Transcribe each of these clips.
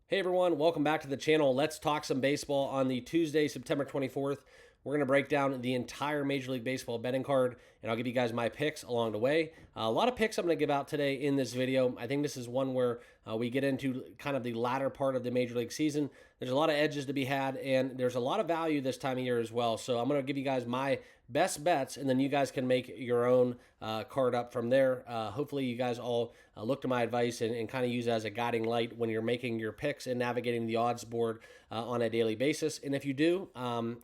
Hey everyone, welcome back to the channel. Let's talk some baseball on the Tuesday, September 24th. We're going to break down the entire Major League Baseball betting card, and I'll give you guys my picks along the way. A lot of picks I'm going to give out today in this video. I think this is one where we get into kind of the latter part of the Major League season. There's a lot of edges to be had, and there's a lot of value this time of year as well. So I'm going to give you guys my best bets, and then you guys can make your own card up from there. Hopefully you guys all look to my advice and kind of use it as a guiding light when you're making your picks and navigating the odds board on a daily basis. And if you do,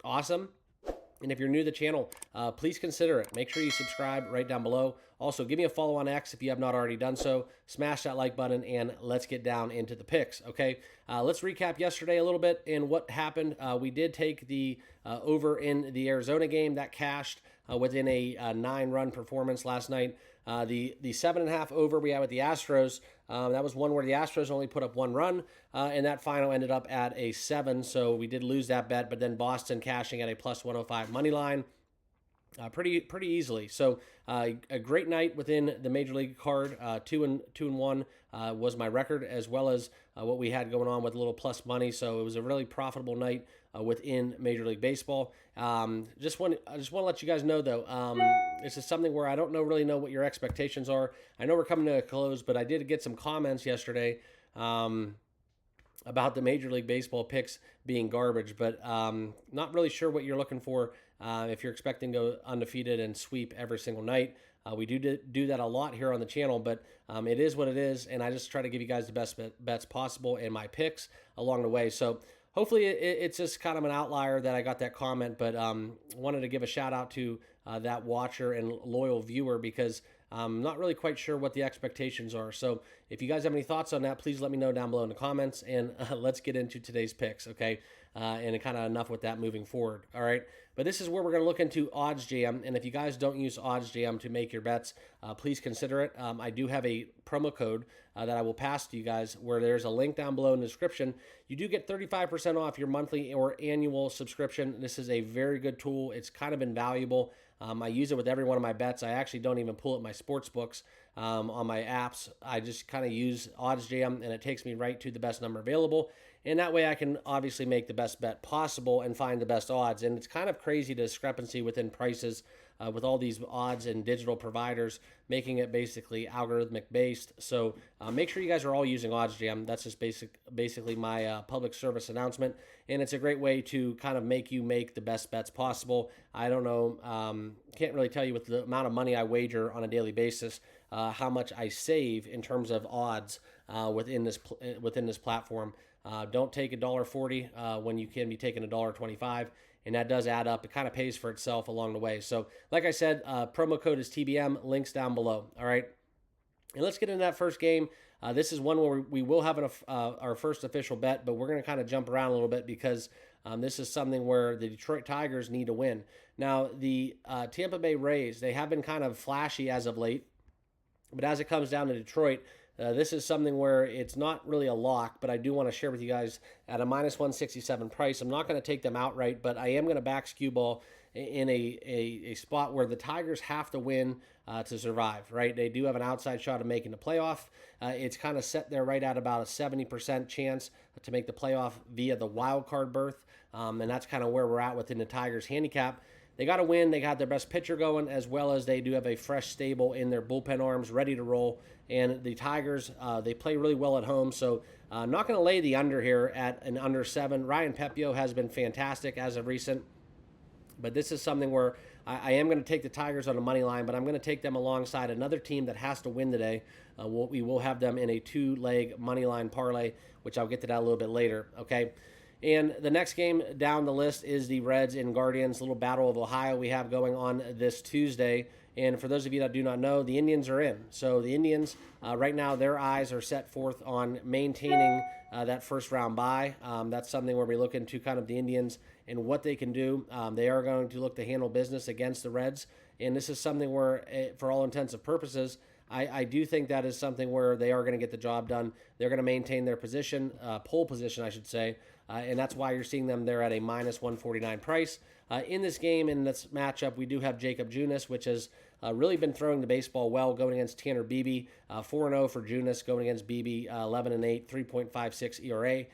awesome. And if you're new to the channel, please consider it. Make sure you subscribe right down below. Also, give me a follow on X if you have not already done so. Smash that like button, and let's get down into the picks, okay? Let's recap yesterday a little bit and what happened. We did take the over in the Arizona game. That cashed within a 9-run performance last night. The 7.5 over we had with the Astros, that was one where the Astros only put up 1 run, and that final ended up at a 7, so we did lose that bet, but then Boston cashing at a plus 105 money line. Pretty easily. So a great night within the Major League card. 2-1 was my record, as well as what we had going on with a little plus money. So it was a really profitable night within Major League Baseball. I just want to let you guys know though, this is something where I don't really know what your expectations are. I know we're coming to a close, but I did get some comments yesterday. About the Major League Baseball picks being garbage, but not really sure what you're looking for if you're expecting to go undefeated and sweep every single night. We do that a lot here on the channel, but it is what it is, and I just try to give you guys the best bets possible and my picks along the way. So hopefully it's just kind of an outlier that I got that comment, but wanted to give a shout out to that watcher and loyal viewer because I'm not really quite sure what the expectations are. So if you guys have any thoughts on that, please let me know down below in the comments, and let's get into today's picks, okay? And kind of enough with that moving forward, all right? But this is where we're going to look into oddsjam, and if you guys don't use oddsjam to make your bets, please consider it. I do have a promo code that I will pass to you guys where there's a link down below in the description. You do get 35% off your monthly or annual subscription. This is a very good tool. It's kind of invaluable. I use it with every one of my bets. I actually don't even pull up my sports books on my apps. I just kind of use oddsjam, and it takes me right to the best number available. And that way I can obviously make the best bet possible and find the best odds. And it's kind of crazy discrepancy within prices with all these odds and digital providers, making it basically algorithmic based. So make sure you guys are all using oddsjam. That's just basically my public service announcement. And it's a great way to kind of make you make the best bets possible. I don't know, can't really tell you with the amount of money I wager on a daily basis, how much I save in terms of odds within this platform. Don't take $1.40 when you can be taking $1.25, and that does add up. It kind of pays for itself along the way. So, like I said, promo code is TBM. Links down below. All right, and let's get into that first game. This is one where we will have our first official bet, but we're going to kind of jump around a little bit because this is something where the Detroit Tigers need to win. Now, the Tampa Bay Rays, they have been kind of flashy as of late, but as it comes down to Detroit, this is something where it's not really a lock, but I do want to share with you guys at a minus 167 price. I'm not going to take them outright, but I am going to back skew ball in a spot where the Tigers have to win to survive, right? They do have an outside shot of making the playoff. It's kind of set there right at about a 70% chance to make the playoff via the wild card berth, and that's kind of where we're at within the Tigers handicap. They got to win. They got their best pitcher going, as well as they do have a fresh stable in their bullpen arms ready to roll. And the Tigers, they play really well at home, so I'm not going to lay the under here at an under 7. Ryan Pepio has been fantastic as of recent, but this is something where I am going to take the Tigers on the money line, but I'm going to take them alongside another team that has to win today. We will have them in a 2-leg money line parlay, which I'll get to that a little bit later, okay? And the next game down the list is the Reds and Guardians, little Battle of Ohio we have going on this Tuesday. And for those of you that do not know, the Indians are in. So the Indians, right now, their eyes are set forth on maintaining that first round bye. That's something where we look into kind of the Indians and what they can do. They are going to look to handle business against the Reds. And this is something where, for all intents and purposes, I do think that is something where they are going to get the job done. They're going to maintain their position, pole position, I should say, and that's why you're seeing them there at a minus 149 price. In this game, in this matchup, we do have Jacob Junis, which has really been throwing the baseball well, going against Tanner Beebe, 4-0 for Junis, going against Beebe, 11-8, 3.56 ERA.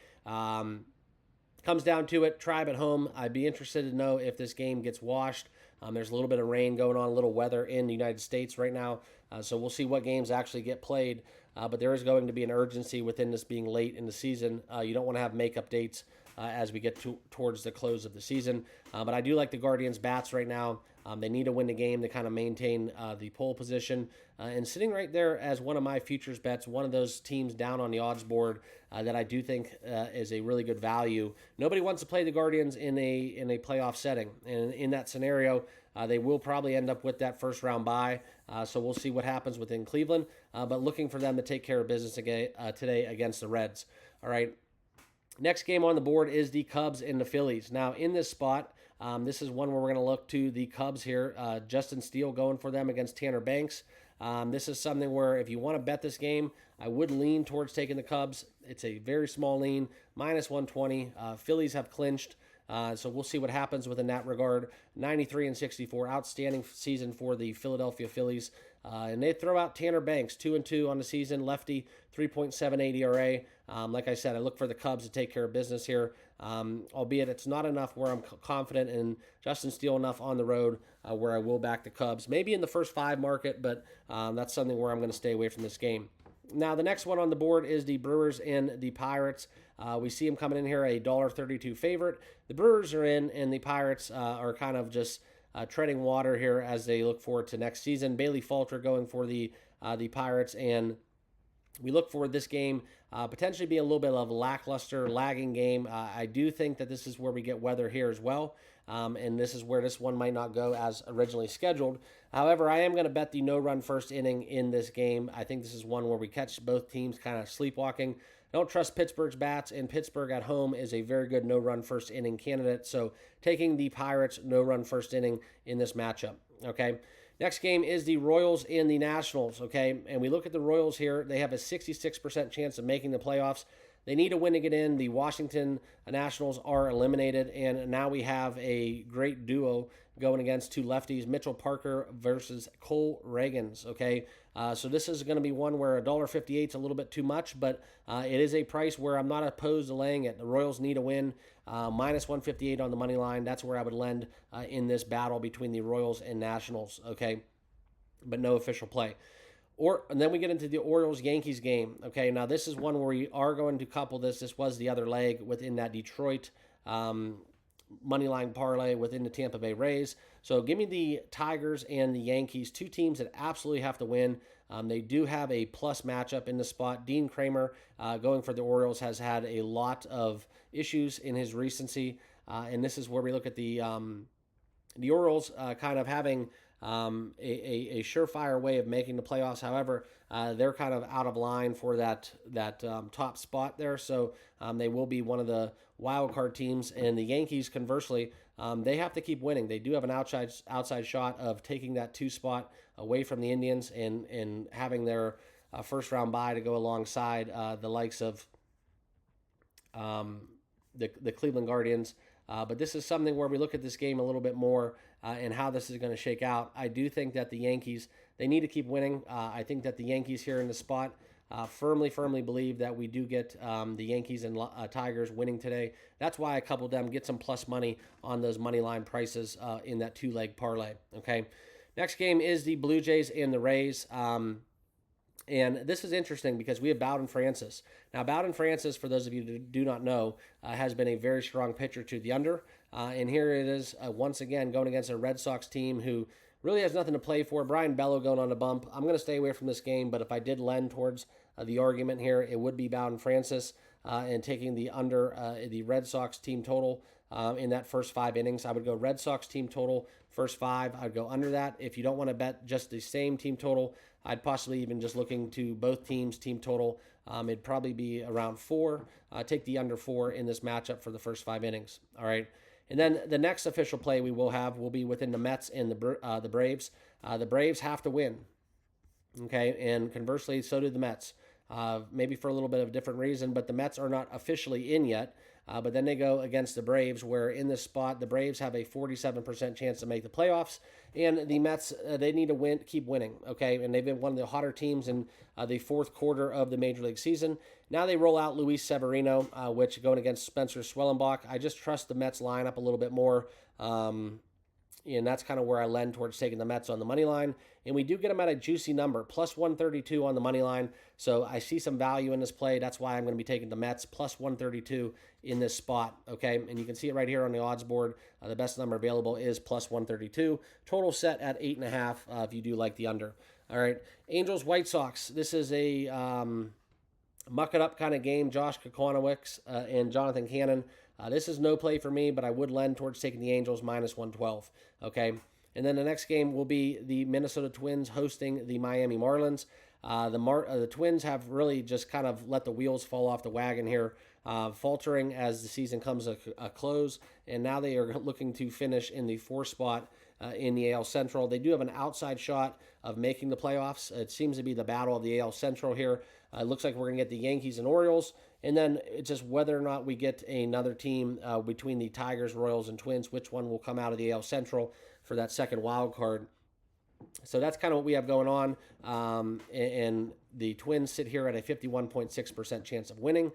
Comes down to it, Tribe at home. I'd be interested to know if this game gets washed. There's a little bit of rain going on, a little weather in the United States right now, so we'll see what games actually get played. But there is going to be an urgency within this being late in the season. You don't want to have makeup dates as we get towards the close of the season. But I do like the Guardians' bats right now. They need to win the game to kind of maintain the pole position. And sitting right there as one of my futures bets, one of those teams down on the odds board that I do think is a really good value. Nobody wants to play the Guardians in a playoff setting. And in that scenario, they will probably end up with that first round bye. So we'll see what happens within Cleveland. But looking for them to take care of business today against the Reds. All right. Next game on the board is the Cubs and the Phillies. Now, in this spot, this is one where we're going to look to the Cubs here. Justin Steele going for them against Tanner Banks. This is something where if you want to bet this game, I would lean towards taking the Cubs. It's a very small lean, minus 120. Phillies have clinched, so we'll see what happens within that regard. 93-64, outstanding season for the Philadelphia Phillies. And they throw out Tanner Banks, 2-2 on the season, lefty, 3.78 ERA. Like I said, I look for the Cubs to take care of business here, albeit it's not enough where I'm confident in Justin Steele enough on the road where I will back the Cubs. Maybe in the first 5 market, but that's something where I'm going to stay away from this game. Now, the next one on the board is the Brewers and the Pirates. We see them coming in here, a $1.32 favorite. The Brewers are in, and the Pirates are kind of just treading water here as they look forward to next season. Bailey Falter going for the Pirates, and we look for this game potentially being a little bit of a lackluster, lagging game. I do think that this is where we get weather here as well, and this is where this one might not go as originally scheduled. However, I am going to bet the no-run first inning in this game. I think this is one where we catch both teams kind of sleepwalking. Don't trust Pittsburgh's bats, and Pittsburgh at home is a very good no-run first inning candidate. So taking the Pirates no-run first inning in this matchup, okay? Next game is the Royals and the Nationals, okay? And we look at the Royals here. They have a 66% chance of making the playoffs. They need a win to get in. The Washington Nationals are eliminated, and now we have a great duo going against 2 lefties, Mitchell Parker versus Cole Ragans, okay? So this is going to be one where $1.58 is a little bit too much, but it is a price where I'm not opposed to laying it. The Royals need a win, minus 158 on the money line. That's where I would lend in this battle between the Royals and Nationals, okay? But no official play. And then we get into the Orioles-Yankees game. Okay, now this is one where we are going to couple this. This was the other leg within that Detroit moneyline parlay within the Tampa Bay Rays. So give me the Tigers and the Yankees, 2 teams that absolutely have to win. They do have a plus matchup in the spot. Dean Kramer going for the Orioles has had a lot of issues in his recency, and this is where we look at the Orioles kind of having a surefire way of making the playoffs. However, they're kind of out of line for that top spot there, so they will be one of the wild card teams. And the Yankees, conversely, they have to keep winning. They do have an outside shot of taking that 2 spot away from the Indians and having their first round bye to go alongside the likes of the Cleveland Guardians. But this is something where we look at this game a little bit more and how this is going to shake out. I do think that the Yankees, they need to keep winning. I think that the Yankees here in the spot firmly believe that we do get the Yankees and Tigers winning today. That's why I coupled them, get some plus money on those money line prices in that 2-leg parlay. Okay, next game is the Blue Jays and the Rays. And this is interesting because we have Bowden Francis. Now, Bowden Francis, for those of you who do not know, has been a very strong pitcher to the under. And here it is once again going against a Red Sox team who really has nothing to play for. Brian Bello going on a bump. I'm going to stay away from this game, but if I did lend towards the argument here, it would be Bowden Francis and taking the under the Red Sox team total in that first 5 innings. I would go Red Sox team total, first 5. I'd go under that. If you don't want to bet just the same team total, I'd possibly even just looking to both teams' team total. It'd probably be around 4. Take the under 4 in this matchup for the first 5 innings. All right. And then the next official play we will have will be within the Mets and the Braves. The Braves have to win. Okay, and conversely, so did the Mets. Maybe for a little bit of a different reason, but the Mets are not officially in yet. But then they go against the Braves, where in this spot, the Braves have a 47% chance to make the playoffs. And the Mets, they need to win, keep winning, okay? And they've been one of the hotter teams in the fourth quarter of the Major League season. Now they roll out Luis Severino, which going against Spencer Swellenbach. I just trust the Mets lineup a little bit more. And that's kind of where I lend towards taking the Mets on the money line. And we do get them at a juicy number, plus 132 on the money line. So I see some value in this play. That's why I'm going to be taking the Mets plus 132 in this spot. Okay, and you can see it right here on the odds board. The best number available is plus 132. Total set at 8.5 if you do like the under. All right, Angels White Sox. This is a muck it up kind of game. Josh Kokonowicz and Jonathan Cannon. This is no play for me, but I would lend towards taking the Angels minus 112. Okay. And then the next game will be the Minnesota Twins hosting the Miami Marlins. The Twins have really just kind of let the wheels fall off the wagon here, faltering as the season comes to a close. And now they are looking to finish in the 4th spot in the AL Central. They do have an outside shot of making the playoffs. It seems to be the battle of the AL Central here. It looks like we're going to get the Yankees and Orioles. And then it's just whether or not we get another team between the Tigers, Royals, and Twins, which one will come out of the AL Central for that second wild card. So that's kind of what we have going on. And the Twins sit here at a 51.6% chance of winning.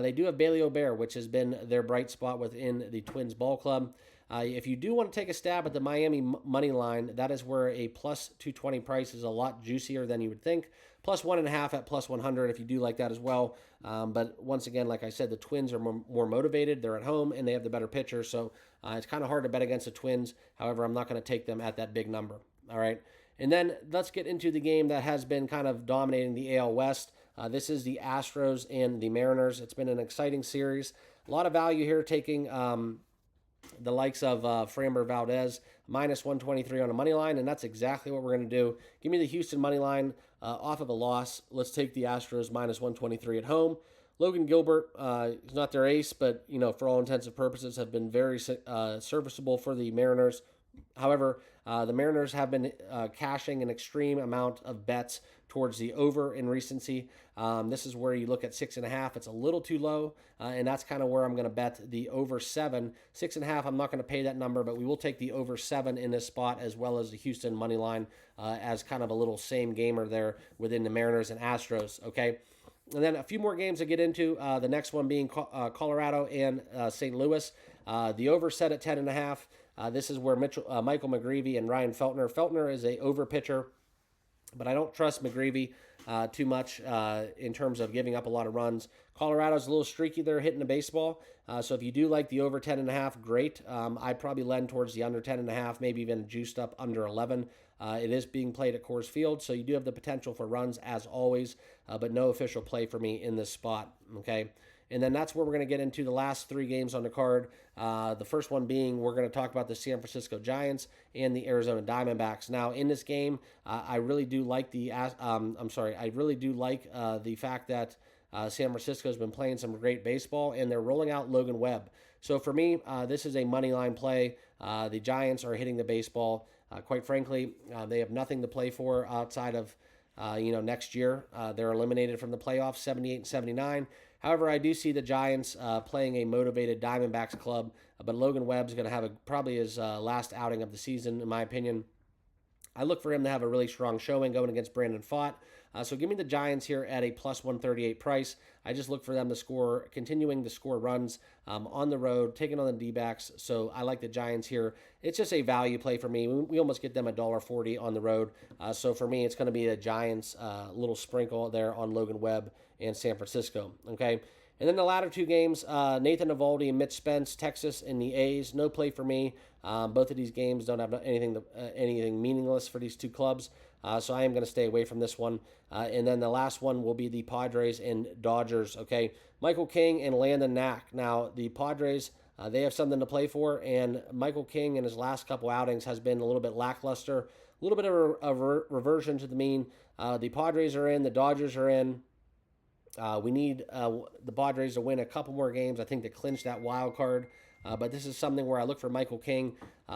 They do have Bailey O'Bear, which has been their bright spot within the Twins ball club. If you do want to take a stab at the Miami money line, that is where a plus 220 price is a lot juicier than you would think. Plus 1.5 at plus 100 if you do like that as well. But once again, like I said, the Twins are more motivated. They're at home and they have the better pitcher. So it's kind of hard to bet against the Twins. However, I'm not going to take them at that big number. All right. And then let's get into the game that has been kind of dominating the AL West. This is the Astros and the Mariners. It's been an exciting series. A lot of value here taking the likes of Framber Valdez, minus 123 on a money line, and that's exactly what we're going to do. Give me the Houston money line off of a loss. Let's take the Astros minus 123 at home. Logan Gilbert is not their ace, but for all intents and purposes have been very serviceable for the Mariners. However, the Mariners have been cashing an extreme amount of bets towards the over in recency. This is where you look at 6.5. It's a little too low, and that's kind of where I'm going to bet the over 7. 6.5, I'm not going to pay that number, but we will take the over 7 in this spot as well as the Houston money line as kind of a little same gamer there within the Mariners and Astros, okay? And then a few more games to get into, the next one being Colorado and St. Louis. The over set at 10.5. This is where Michael McGreevy and Ryan Feltner. Feltner is a over pitcher, but I don't trust McGreevy too much in terms of giving up a lot of runs. Colorado's a little streaky there hitting the baseball. So if you do like the over 10.5, great. I'd probably lend towards the under 10.5, maybe even juiced up under 11. It is being played at Coors Field, so you do have the potential for runs as always, but no official play for me in this spot, okay? And then that's where we're going to get into the last 3 games on the card. The first one being we're going to talk about the San Francisco Giants and the Arizona Diamondbacks. Now, in this game, I really do like the fact that San Francisco has been playing some great baseball, and they're rolling out Logan Webb. So for me, this is a money line play. The Giants are hitting the baseball. Quite frankly, they have nothing to play for outside of next year. They're eliminated from the playoffs, 78 and 79. However, I do see the Giants playing a motivated Diamondbacks club, but Logan Webb's going to have probably his last outing of the season, in my opinion. I look for him to have a really strong showing going against Brandon Pfaadt. So give me the Giants here at a plus 138 price. I just look for them to continuing to score runs on the road, taking on the D-backs. So I like the Giants here. It's just a value play for me. We almost get them $1.40 on the road. So for me, it's going to be a Giants little sprinkle there on Logan Webb and San Francisco. Okay. And then the latter 2 games, Nathan Eovaldi and Mitch Spence, Texas and the A's. No play for me. Both of these games don't have anything meaningless for these 2 clubs. So I am going to stay away from this one. And then the last one will be the Padres and Dodgers. Okay, Michael King and Landon Knack. Now, the Padres, they have something to play for, and Michael King in his last couple outings has been a little bit lackluster, a little bit of a reversion to the mean. The Padres are in, the Dodgers are in. We need the Padres to win a couple more games, I think, to clinch that wild card but this is something where I look for Michael King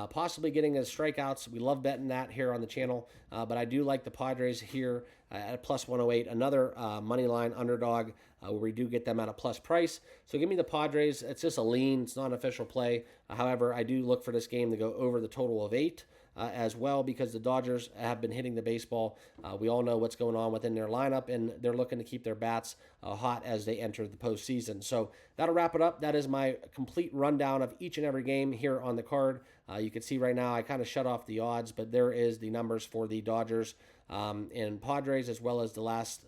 possibly getting his strikeouts. We love betting that here on the channel, but I do like the Padres here at a plus 108, another money line underdog where we do get them at a plus price. So give me the Padres. It's just a lean. It's not an official play. However, I do look for this game to go over the total of 8. As well, because the Dodgers have been hitting the baseball. We all know what's going on within their lineup, and they're looking to keep their bats hot as they enter the postseason. So that'll wrap it up. That is my complete rundown of each and every game here on the card. You can see right now I kind of shut off the odds, but there is the numbers for the Dodgers and Padres, as well as the last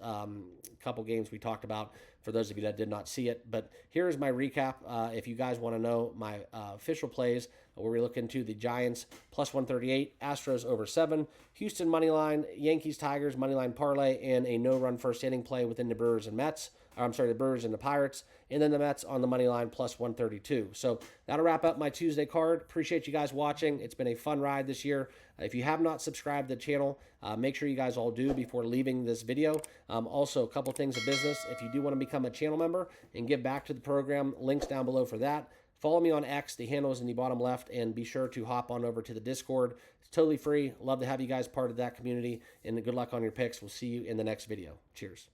couple games we talked about for those of you that did not see it. But here's my recap. If you guys want to know my official plays, where we look into the Giants plus 138, Astros over 7, Houston money line, Yankees Tigers money line parlay, and a no-run first inning play within the Brewers and Mets. The Brewers and the Pirates, and then the Mets on the money line plus 132. So that'll wrap up my Tuesday card. Appreciate you guys watching. It's been a fun ride this year. If you have not subscribed to the channel, make sure you guys all do before leaving this video. Also, a couple things of business. If you do want to become a channel member and give back to the program, links down below for that. Follow me on X. The handle is in the bottom left, and be sure to hop on over to the Discord. It's totally free. Love to have you guys part of that community, and good luck on your picks. We'll see you in the next video. Cheers.